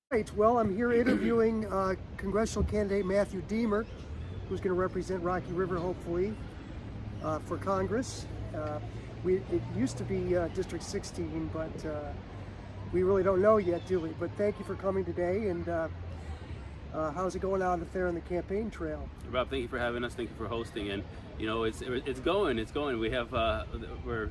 Right. Well, I'm here interviewing congressional candidate Matthew Diemer, who's going to represent Rocky River, hopefully, for Congress. It used to be District 16, but we really don't know yet, do we? But thank you for coming today. And how's it going out there on the campaign trail? Rob, thank you for having us. Thank you for hosting. And it's going. We have we're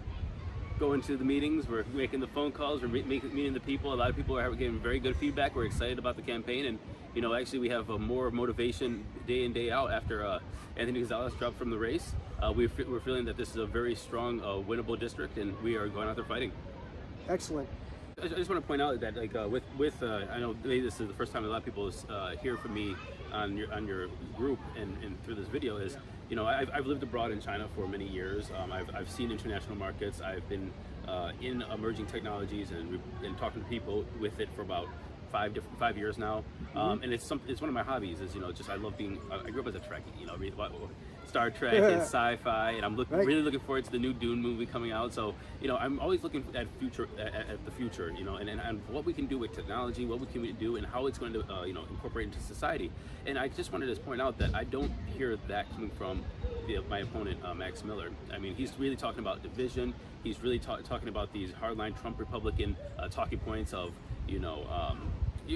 going to the meetings, we're making the phone calls, we're meeting the people. A lot of people are getting very good feedback. We're excited about the campaign, and actually we have more motivation day in, day out after Anthony Gonzalez dropped from the race. We're feeling that this is a very strong, winnable district, and we are going out there fighting. Excellent. I just want to point out that with I know maybe this is the first time a lot of people hear from me on your group and through this video is, I've lived abroad in China for many years. I've seen international markets. I've been in emerging technologies and talking to people with it for about 5 years now. And it's one of my hobbies is, I love being, I grew up as a Trekkie, read Star Trek and sci-fi, and I'm really looking forward to the new Dune movie coming out. So, I'm always looking at the future, and what we can do with technology, what we can do, and how it's going to, incorporate into society. And I just wanted to point out that I don't hear that coming from my opponent, Max Miller. I mean, he's really talking about division. He's really talking about these hardline Trump Republican talking points of,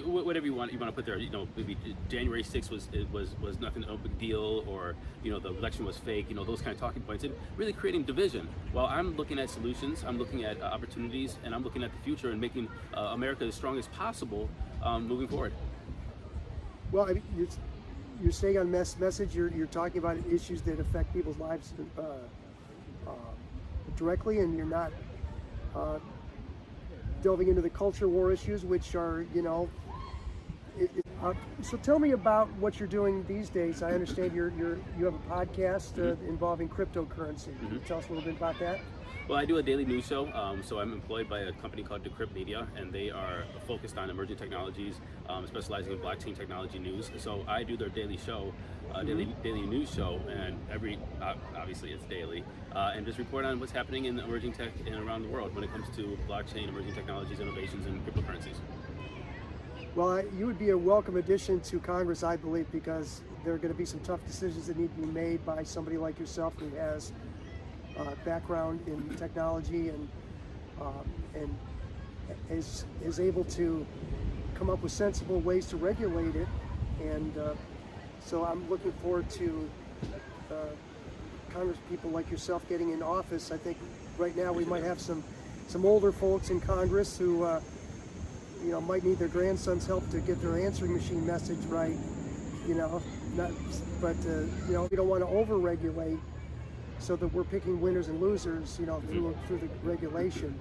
whatever you want to put there. Maybe January 6th was nothing, no big deal, or the election was fake. Those kind of talking points, and really creating division. While I'm looking at solutions, I'm looking at opportunities, and I'm looking at the future and making America as strong as possible moving forward. Well, you're saying on message, you're talking about issues that affect people's lives directly, and you're not delving into the culture war issues, which are, so tell me about what you're doing these days. I understand you have a podcast involving cryptocurrency. Can you tell us a little bit about that? Well, I do a daily news show, so I'm employed by a company called Decrypt Media, and they are focused on emerging technologies, specializing in blockchain technology news. So I do their daily show, daily news show, and obviously it's daily, and just report on what's happening in emerging tech and around the world when it comes to blockchain, emerging technologies, innovations, and cryptocurrencies. Well, you would be a welcome addition to Congress, I believe, because there are going to be some tough decisions that need to be made by somebody like yourself who has background in technology and is able to come up with sensible ways to regulate it. And so I'm looking forward to Congress people like yourself getting in office. I think right now we might have some older folks in Congress who might need their grandson's help to get their answering machine message right. We don't want to over-regulate so that we're picking winners and losers, through the regulation.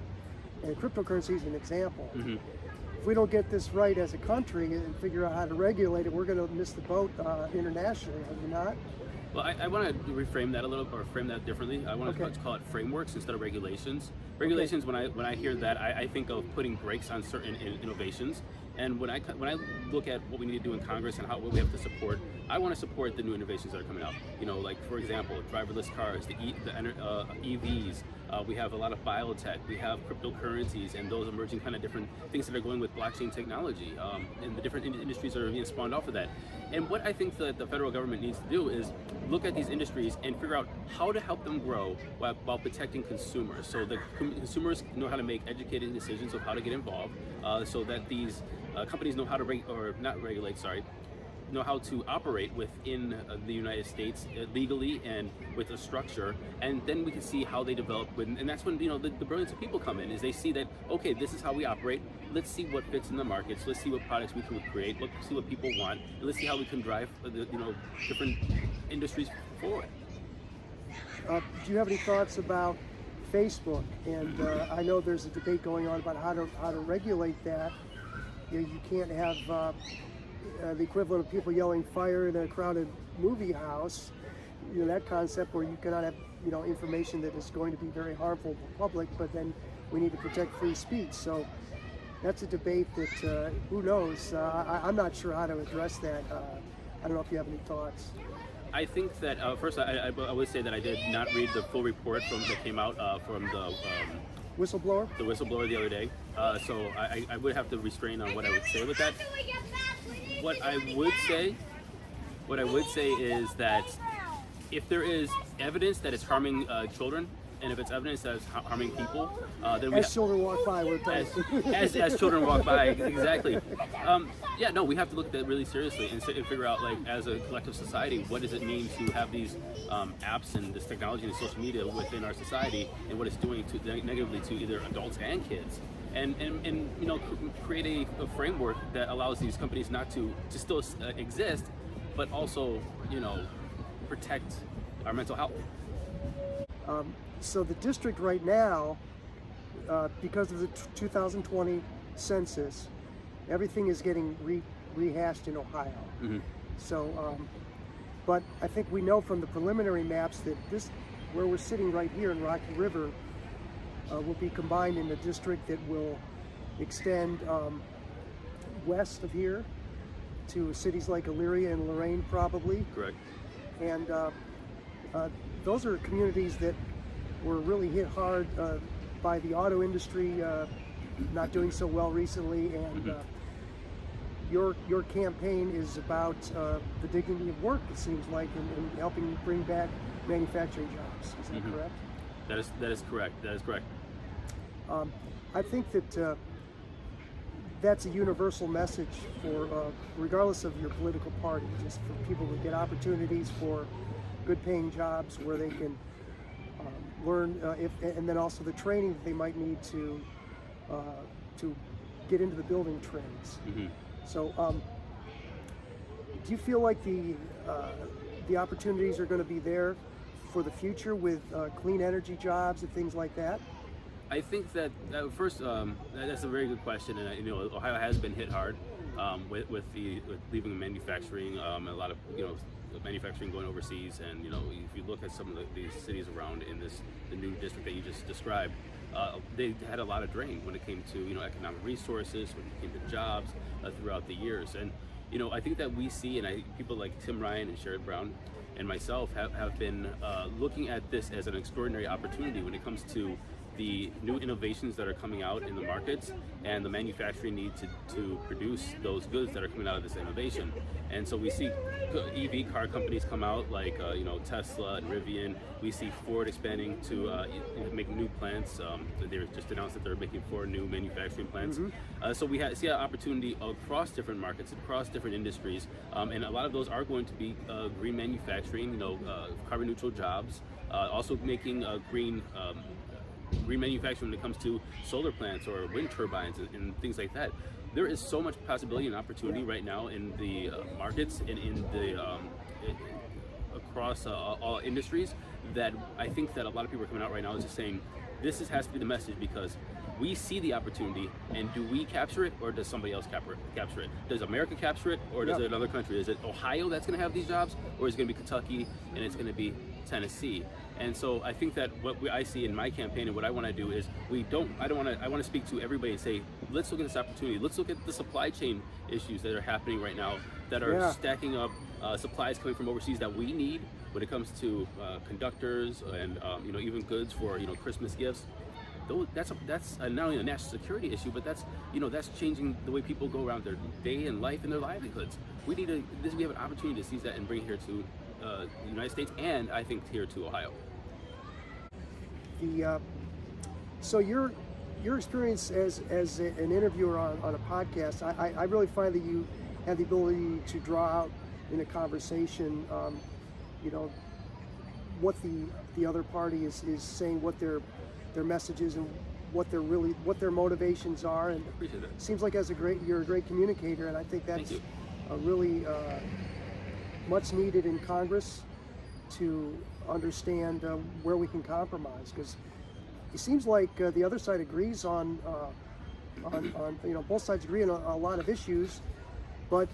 And cryptocurrency is an example. If we don't get this right as a country and figure out how to regulate it, we're going to miss the boat internationally, have we not? Well, I want to reframe that a little, or frame that differently. I want to call it frameworks instead of regulations. Regulations, when I hear that, I think of putting brakes on certain innovations. And when I look at what we need to do in Congress and what we have to support, I want to support the new innovations that are coming out. Like, for example, driverless cars, the EVs. We have a lot of biotech. We have cryptocurrencies and those emerging kind of different things that are going with blockchain technology, and the different industries that are being spawned off of that. And what I think that the federal government needs to do is look at these industries and figure out how to help them grow while protecting consumers, so that consumers know how to make educated decisions of how to get involved, so that these companies know how to know how to operate within the United States legally and with a structure, and then we can see how they develop. And that's when the brilliance of people come in, is they see that, okay, this is how we operate. Let's see what fits in the markets. Let's see what products we can create. Let's see what people want, and let's see how we can drive different industries forward. Do you have any thoughts about Facebook? And I know there's a debate going on about how to regulate that. You can't have the equivalent of people yelling fire in a crowded movie house, that concept where you cannot have, information that is going to be very harmful to the public, but then we need to protect free speech. So that's a debate that, who knows? I'm not sure how to address that. I don't know if you have any thoughts. I think that first, I would say that I did not read the full report that came out from the whistleblower? The whistleblower the other day. So I would have to restrain on what I would say with that. What I would say is that if there is evidence that it's harming children, and if it's evidence that it's harming people, then as children walk by, we're told. as children walk by, exactly. We have to look at that really seriously and figure out, like, as a collective society, what does it mean to have these apps and this technology and social media within our society, and what it's doing to negatively to either adults and kids, and create a framework that allows these companies not to still exist, but also protect our mental health. So the district right now, because of the 2020 census, everything is getting rehashed in Ohio. Mm-hmm. So, but I think we know from the preliminary maps that this, where we're sitting right here in Rocky River, will be combined in a district that will extend west of here to cities like Elyria and Lorain, probably. Correct. And those are communities that were really hit hard by the auto industry not doing so well recently, and Mm-hmm. Your campaign is about the dignity of work, it seems like, and helping bring back manufacturing jobs. Is that Mm-hmm. correct? That is correct. That is correct. I think that that's a universal message for, regardless of your political party, just for people to get opportunities for good paying jobs where they can learn, and then also the training that they might need to get into the building trades. Mm-hmm. So, do you feel like the opportunities are going to be there for the future with clean energy jobs and things like that? I think that first, that's a very good question, and Ohio has been hit hard with leaving manufacturing, a lot of manufacturing going overseas, and if you look at some of these cities around in the new district that you just described, they had a lot of drain when it came to economic resources, when it came to jobs throughout the years, and I think that we see, and people like Tim Ryan and Sherrod Brown and myself have been looking at this as an extraordinary opportunity when it comes to the new innovations that are coming out in the markets and the manufacturing need to produce those goods that are coming out of this innovation. And so we see EV car companies come out like Tesla and Rivian. We see Ford expanding to make new plants. They just announced that they're making 4 new manufacturing plants. Mm-hmm. So we see an opportunity across different markets, across different industries, and a lot of those are going to be green manufacturing, carbon neutral jobs, also making green manufacturing when it comes to solar plants or wind turbines and things like that. There is so much possibility and opportunity right now in the markets and in the across all industries, that I think that a lot of people are coming out right now is just saying this has to be the message, because we see the opportunity, and do we capture it, or does somebody else capture it? Does America capture it, or does it another country? Is it Ohio that's going to have these jobs, or is it going to be Kentucky and it's going to be Tennessee? And so I think that what I see in my campaign and what I want to do is I want to speak to everybody and say, let's look at this opportunity. Let's look at the supply chain issues that are happening right now that are stacking up supplies coming from overseas that we need when it comes to conductors and even goods for Christmas gifts. That's not only a national security issue, but that's changing the way people go around their day and life and their livelihoods. We have an opportunity to seize that and bring it here to the United States, and I think here to Ohio. So your experience as an interviewer on a podcast, I really find that you have the ability to draw out in a conversation, what the other party is saying, what their message is, and what their motivations are. And I appreciate that. It seems like you're a great communicator, and I think that's a really much needed in Congress to understand where we can compromise, because it seems like the other side agrees on both sides agree on a lot of issues, but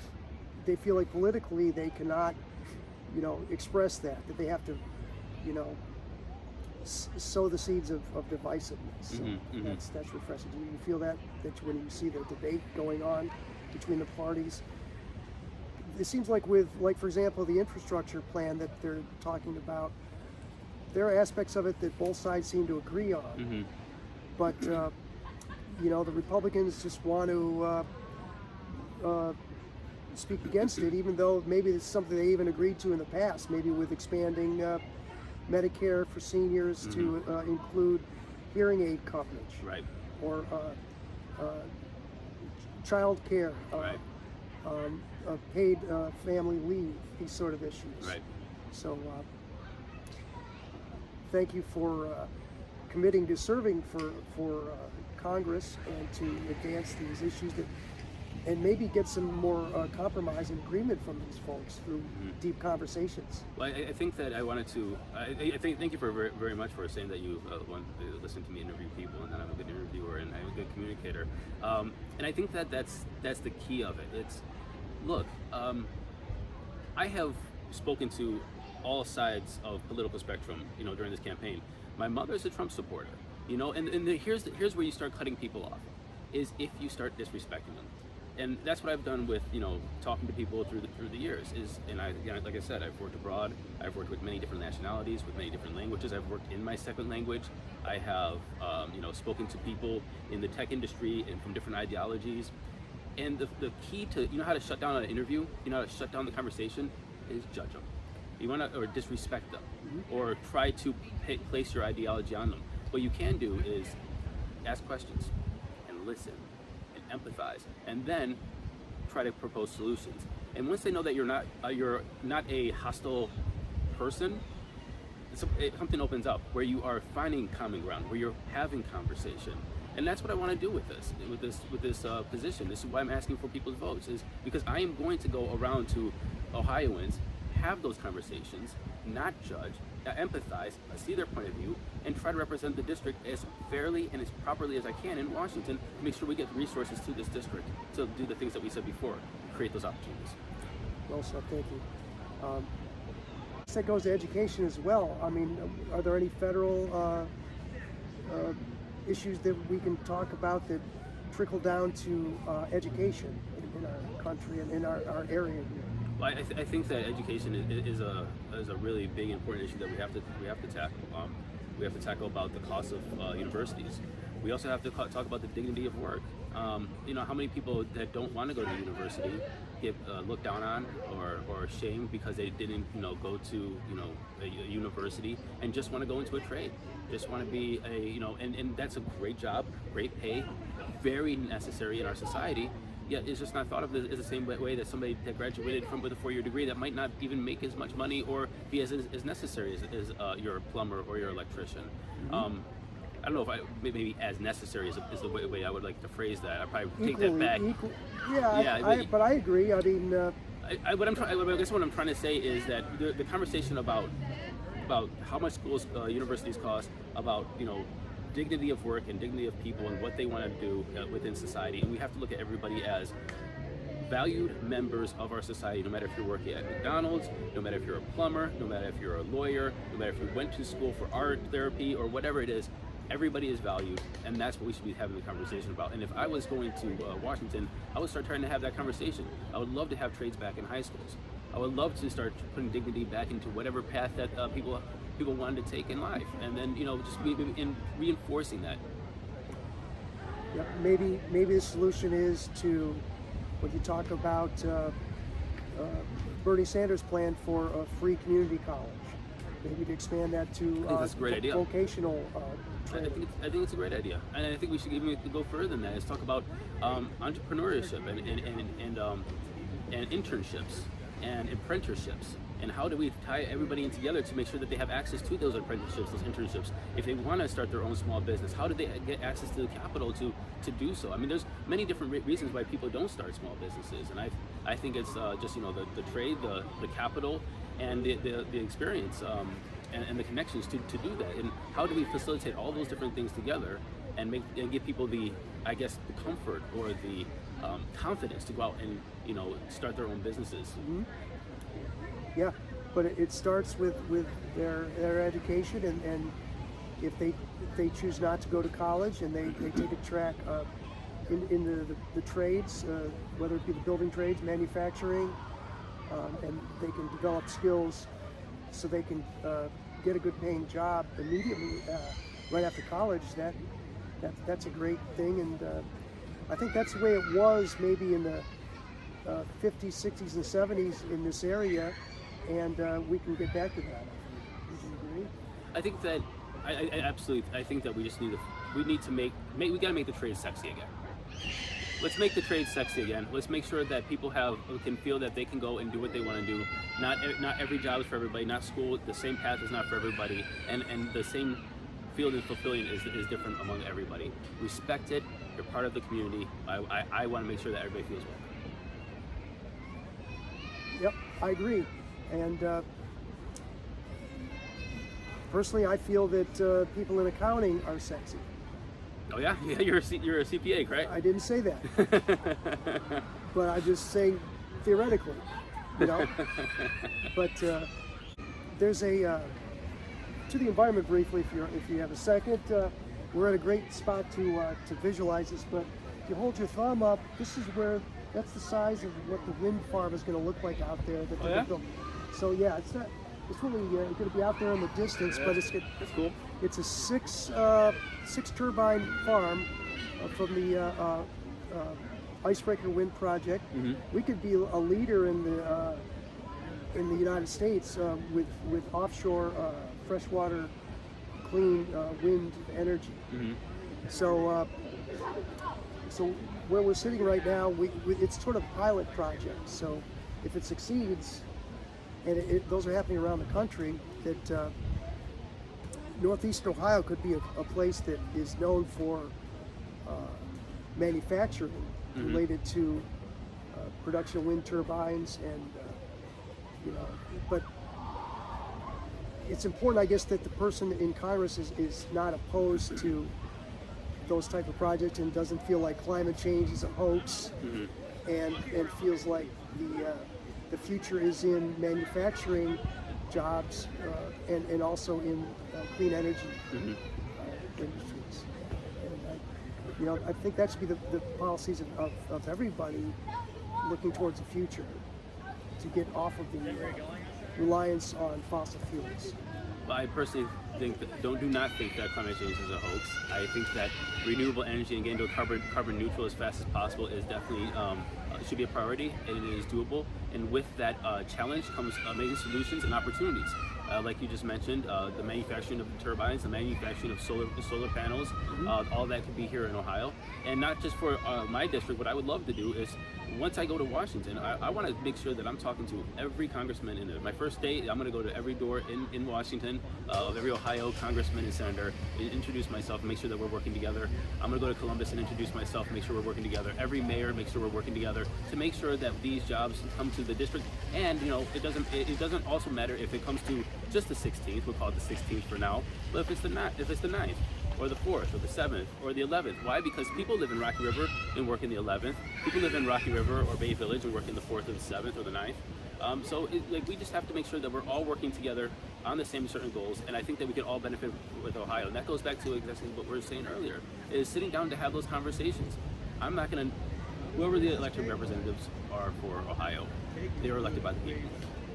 they feel like politically they cannot express that they have to sow the seeds of divisiveness. So that's refreshing. Do you feel that when you see the debate going on between the parties? It seems like for example, the infrastructure plan that they're talking about, there are aspects of it that both sides seem to agree on. but you know, the Republicans just want to speak against it, even though maybe it's something they even agreed to in the past, maybe with expanding Medicare for seniors to include hearing aid coverage, Right. or child care, Right. paid family leave, these sort of issues. Right. So thank you for committing to serving for Congress and to advance these issues and maybe get some more compromise and agreement from these folks through deep conversations. Well, I think that I wanted to. Thank you for very much for saying that you want to listen to me interview people, and that I'm a good interviewer and I'm a good communicator. And I think that that's the key of it. It's look. I have spoken to all sides of political spectrum, you know, during this campaign. My mother's a Trump supporter, you know, and here's where you start cutting people off, is if you start disrespecting them. And that's what I've done with, you know, talking to people through the years. And like I said, I've worked abroad. I've worked with many different nationalities, with many different languages. I've worked in my second language. I have, you know, spoken to people in the tech industry and from different ideologies. And the key to, you know, how to shut down an interview, you know, how to shut down the conversation, is judge them. You want to, or disrespect them, or try to place your ideology on them. What you can do is ask questions and listen and empathize, and then try to propose solutions. And once they know that you're not a hostile person, something opens up where you are finding common ground, where you're having conversation. And that's what I want to do with this position. This is why I'm asking for people's votes, is because I am going to go around to Ohioans, have those conversations, not judge, empathize, see their point of view, and try to represent the district as fairly and as properly as I can in Washington to make sure we get resources to this district to do the things that we said before, create those opportunities. Well said, thank you. That goes to education as well. I mean, are there any federal issues that we can talk about that trickle down to education in our country and in our area here? Well, I think that education is a really big, important issue that we have to tackle. We have to tackle about the cost of universities. We also have to talk about the dignity of work. You know, how many people that don't want to go to university get looked down on or shamed because they didn't, you know, go to, you know, a university and just want to go into a trade, just want to be a, you know, and that's a great job, great pay, very necessary in our society. Yet it's just not thought of as the same way that somebody that graduated from with a 4-year degree that might not even make as much money or be as necessary as your plumber or your electrician. I don't know if maybe as necessary is the way I would like to phrase that. I probably take that back. But I agree. I mean, I guess what I'm trying to say is that the conversation about how much schools, universities cost, about, you know, dignity of work and dignity of people and what they want to do within society, and we have to look at everybody as valued members of our society, no matter if you're working at McDonald's, no matter if you're a plumber, no matter if you're a lawyer, no matter if you went to school for art therapy or whatever it is. Everybody is valued, and that's what we should be having the conversation about. And if I was going to Washington, I would start trying to have that conversation. I would love to have trades back in high schools. I would love to start putting dignity back into whatever path that people wanted to take in life, and then, you know, just in reinforcing that. Yeah, maybe the solution is to, when you talk about Bernie Sanders' plan for a free community college, maybe to expand that to that's a great idea. Vocational training. I think it's a great idea, and I think we should even go further than that. Let's talk about entrepreneurship and internships and apprenticeships. And how do we tie everybody in together to make sure that they have access to those apprenticeships, those internships? If they want to start their own small business, how do they get access to the capital to do so? I mean, there's many different reasons why people don't start small businesses, and I think it's just, you know, the trade, the capital, and the experience and the connections to do that. And how do we facilitate all those different things together and give people the, I guess, the comfort or the confidence to go out and, you know, start their own businesses? Mm-hmm. Yeah, but it starts with their education, and if they choose not to go to college and they take a track in the trades, whether it be the building trades, manufacturing, and they can develop skills so they can get a good paying job immediately right after college, that That's a great thing, and I think that's the way it was maybe in the 50s, 60s, and 70s in this area, and we can get back to that. Would you agree? I think that I absolutely. I think that we just need to make we got to make the trade sexy again. Let's make the trade sexy again. Let's make sure that people can feel that they can go and do what they want to do. Not every job is for everybody. Not school. The same path is not for everybody, and the same field and fulfilling is different among everybody. Respect it. You're part of the community. I want to make sure that everybody feels welcome. Yep, I agree. And personally, I feel that people in accounting are sexy. Oh yeah, you're a CPA, right? I didn't say that, but I'm just saying theoretically, you know. But there's to the environment briefly, if you have a second. We're at a great spot to visualize this. But if you hold your thumb up, this is where that's the size of what the wind farm is going to look like out there. That they're building. So yeah, it's not. It's really going to be out there in the distance, but it's cool. It's a six turbine farm from the Icebreaker Wind Project. Mm-hmm. We could be a leader in the United States with offshore freshwater clean wind energy. Mm-hmm. So where we're sitting right now, it's sort of a pilot project. So if it succeeds, and those are happening around the country, that Northeastern Ohio could be a place that is known for manufacturing mm-hmm. related to production of wind turbines, and but it's important, I guess, that the person in Congress is not opposed to those type of projects and doesn't feel like climate change is a hoax, mm-hmm. and feels like the future is in manufacturing jobs and also in clean energy mm-hmm. Industries. And I think that should be the policies of everybody looking towards the future, to get off of the reliance on fossil fuels. Well, I personally think do not think that climate change is a hoax. I think that renewable energy and getting to carbon neutral as fast as possible is definitely should be a priority, and it is doable. And with that challenge comes amazing solutions and opportunities. Like you just mentioned, the manufacturing of turbines, the manufacturing of solar panels, mm-hmm. All that could be here in Ohio. And not just for my district. What I would love to do is, once I go to Washington, I want to make sure that I'm talking to every congressman in there. My first day, I'm going to go to every door in Washington of every Ohio congressman and senator, introduce myself, make sure that we're working together. I'm going to go to Columbus and introduce myself, make sure we're working together. Every mayor, make sure we're working together to make sure that these jobs come to the district. And it doesn't also matter if it comes to just the 16th. We'll call it the 16th for now. But if it's the 9th, or the 4th, or the 7th, or the 11th. Why? Because people live in Rocky River and work in the 11th. People live in Rocky River or Bay Village and work in the 4th or the 7th or the 9th. So we just have to make sure that we're all working together on the same certain goals, and I think that we can all benefit with Ohio. And that goes back to exactly what we were saying earlier, is sitting down to have those conversations. I'm not going to, whoever the elected representatives are for Ohio, they are elected by the people.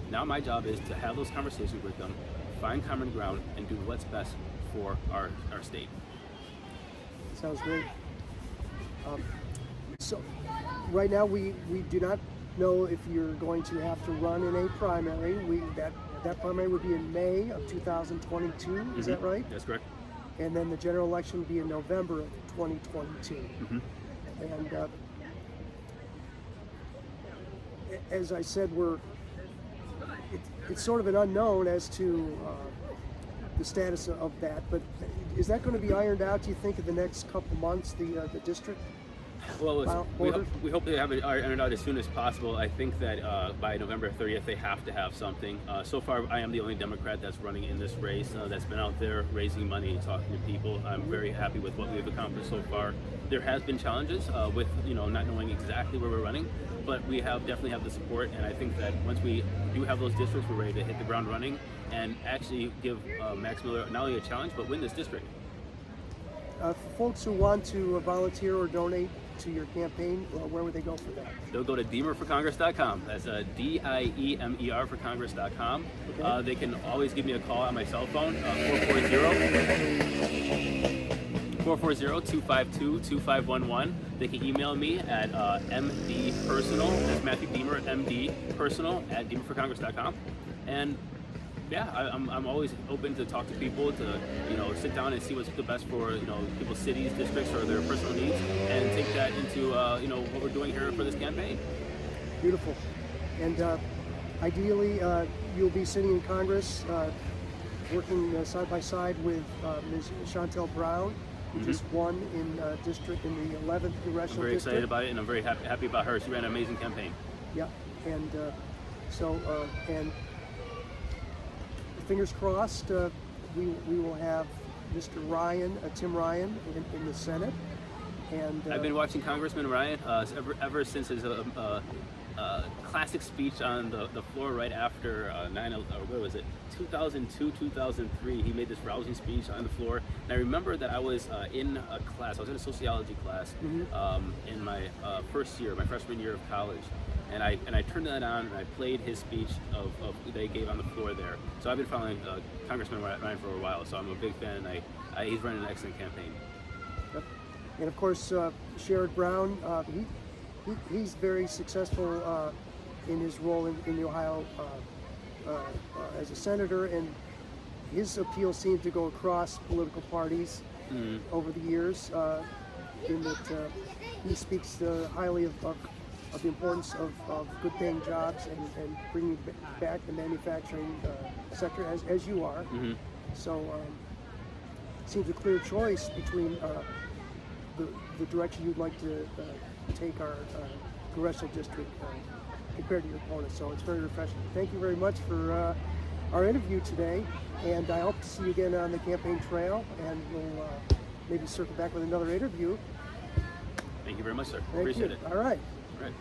Now my job is to have those conversations with them, find common ground, and do what's best for our state. Sounds great. So right now we do not know if you're going to have to run in a primary. That primary would be in May of 2022, mm-hmm. Is that right? That's correct. And then the general election would be in November of 2022. Mm-hmm. And as I said, it's sort of an unknown as to the status of that, but is that going to be ironed out, do you think, in the next couple months, the district? Well, we hope to have it ironed out as soon as possible. I think that by November 30th, they have to have something. So far, I am the only Democrat that's running in this race that's been out there raising money and talking to people. I'm very happy with what we've accomplished so far. There has been challenges with not knowing exactly where we're running, but we definitely have the support, and I think that once we do have those districts, we're ready to hit the ground running and actually give Max Miller not only a challenge, but win this district. For folks who want to volunteer or donate to your campaign, where would they go for that? They'll go to DiemerForCongress.com. That's DIEMER for Congress.com. Okay. They can always give me a call on my cell phone, 440. 440-252-2511. They can email me at mdpersonal, that's Matthew Diemer, mdpersonal at DiemerForCongress.com. And yeah, I'm always open to talk to people, to sit down and see what's the best for people's cities, districts, or their personal needs, and take that into what we're doing here for this campaign. Beautiful. And ideally, you'll be sitting in Congress, working side by side with Ms. Chantel Brown, who just won in the 11th Congressional District. I'm very excited about it, and I'm very happy about her. She ran an amazing campaign. Yeah, and and fingers crossed, we will have Mr. Ryan, Tim Ryan, in the Senate. And I've been watching Congressman Ryan ever since his classic speech on the floor right after 2002, 2003. He made this rousing speech on the floor, and I remember that I was in a class. I was in a sociology class in my my freshman year of college. And I turned that on and I played his speech that he gave on the floor there. So I've been following Congressman Ryan for a while, so I'm a big fan, and he's running an excellent campaign. Yep. And of course, Sherrod Brown, he's very successful in his role in the Ohio as a senator, and his appeal seemed to go across political parties over the years, in that he speaks highly of the importance of good-paying jobs and bringing back the manufacturing sector, as you are. So it seems a clear choice between the direction you'd like to take our Congressional District compared to your opponent. So it's very refreshing. Thank you very much for our interview today, and I hope to see you again on the campaign trail, and we'll maybe circle back with another interview. Thank you very much, sir. Thank Appreciate you. it. All right. Right.